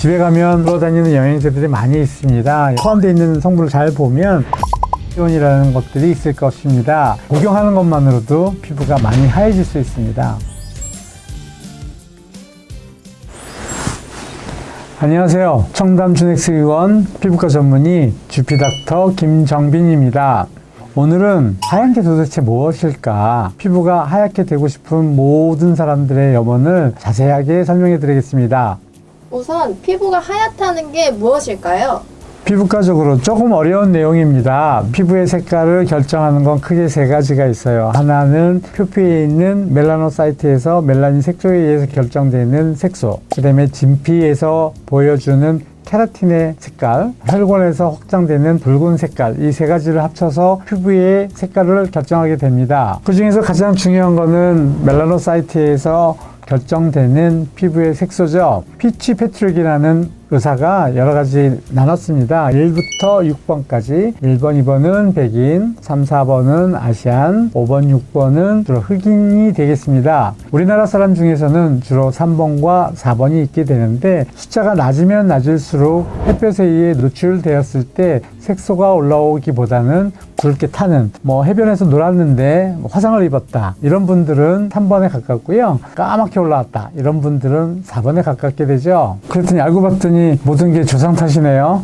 집에 가면 돌아다니는 영양제들이 많이 있습니다. 포함되어 있는 성분을 잘 보면 이온이라는 것들이 있을 것입니다. 복용하는 것만으로도 피부가 많이 하얘질 수 있습니다. 안녕하세요. 청담 주넥스 의원 피부과 전문의 주피닥터 김정빈입니다. 오늘은 하얀 게 도대체 무엇일까? 피부가 하얗게 되고 싶은 모든 사람들의 염원을 자세하게 설명해 드리겠습니다. 우선 피부가 하얗다는 게 무엇일까요? 피부과적으로 조금 어려운 내용입니다. 피부의 색깔을 결정하는 건 크게 세 가지가 있어요. 하나는 표피에 있는 멜라노사이트에서 멜라닌 색소에 의해서 결정되는 색소, 그 다음에 진피에서 보여주는 케라틴의 색깔, 혈관에서 확장되는 붉은 색깔, 이 세 가지를 합쳐서 피부의 색깔을 결정하게 됩니다. 그 중에서 가장 중요한 거는 멜라노사이트에서 결정되는 피부의 색소죠. 피치 페트릭이라는 의사가 여러 가지 나눴습니다. 1부터 6번까지 1번, 2번은 백인, 3, 4번은 아시안, 5번, 6번은 주로 흑인이 되겠습니다. 우리나라 사람 중에서는 주로 3번과 4번이 있게 되는데 숫자가 낮으면 낮을수록 햇볕에 의해 노출되었을 때 색소가 올라오기보다는 붉게 타는, 해변에서 놀았는데 화상을 입었다, 이런 분들은 3번에 가깝고요. 까맣게 올라왔다, 이런 분들은 4번에 가깝게 되죠. 그랬더니 알고 봤더니 모든 게 조상 탓이네요.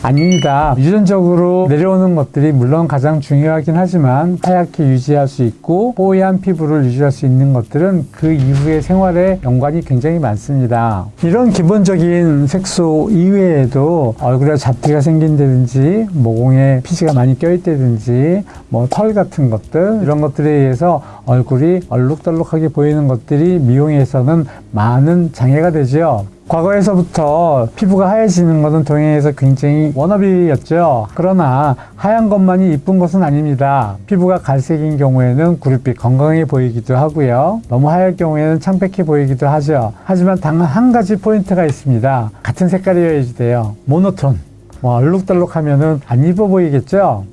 아닙니다. 유전적으로 내려오는 것들이 물론 가장 중요하긴 하지만 하얗게 유지할 수 있고 뽀얀 피부를 유지할 수 있는 것들은 그 이후의 생활에 연관이 굉장히 많습니다. 이런 기본적인 색소 이외에도 얼굴에 잡티가 생긴다든지 모공에 피지가 많이 껴있다든지 털 같은 것들, 이런 것들에 의해서 얼굴이 얼룩덜룩하게 보이는 것들이 미용에서는 많은 장애가 되죠. 과거에서부터 피부가 하얘지는 것은 동양에서 굉장히 워너비였죠. 그러나 하얀 것만이 이쁜 것은 아닙니다. 피부가 갈색인 경우에는 구릿빛 건강해 보이기도 하고요. 너무 하얄 경우에는 창백해 보이기도 하죠. 하지만 단 한 가지 포인트가 있습니다. 같은 색깔이어야지 돼요. 모노톤. 얼룩덜룩하면은 안 이뻐 보이겠죠?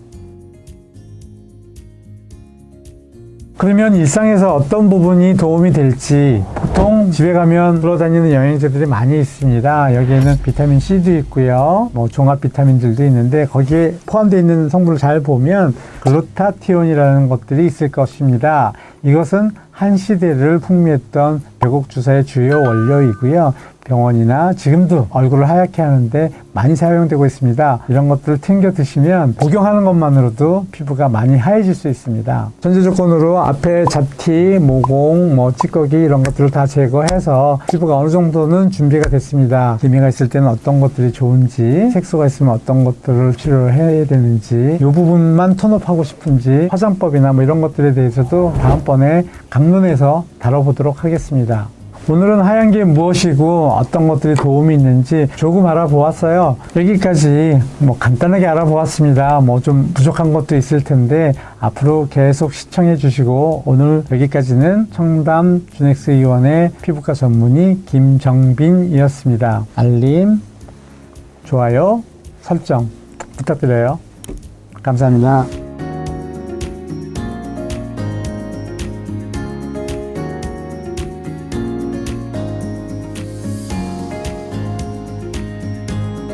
그러면 일상에서 어떤 부분이 도움이 될지, 보통 집에 가면 돌아다니는 영양제들이 많이 있습니다. 여기에는 비타민 C도 있고요. 종합 비타민들도 있는데 거기에 포함되어 있는 성분을 잘 보면 글루타티온이라는 것들이 있을 것입니다. 이것은 한 시대를 풍미했던 배곡 주사의 주요 원료이고요. 병원이나 지금도 얼굴을 하얗게 하는데 많이 사용되고 있습니다. 이런 것들을 챙겨 드시면 복용하는 것만으로도 피부가 많이 하얘질 수 있습니다. 전제 조건으로 앞에 잡티, 모공, 찌꺼기 이런 것들을 다 제거해서 피부가 어느 정도는 준비가 됐습니다. 기미가 있을 때는 어떤 것들이 좋은지, 색소가 있으면 어떤 것들을 치료를 해야 되는지, 이 부분만 톤업하고 싶은지, 화장법이나 이런 것들에 대해서도 다음번에 강론해서 다뤄보도록 하겠습니다. 오늘은 하얀 게 무엇이고 어떤 것들이 도움이 있는지 조금 알아보았어요. 여기까지 간단하게 알아보았습니다. 좀 부족한 것도 있을 텐데 앞으로 계속 시청해 주시고, 오늘 여기까지는 청담 주넥스 의원의 피부과 전문의 김정빈이었습니다. 알림, 좋아요, 설정 부탁드려요. 감사합니다.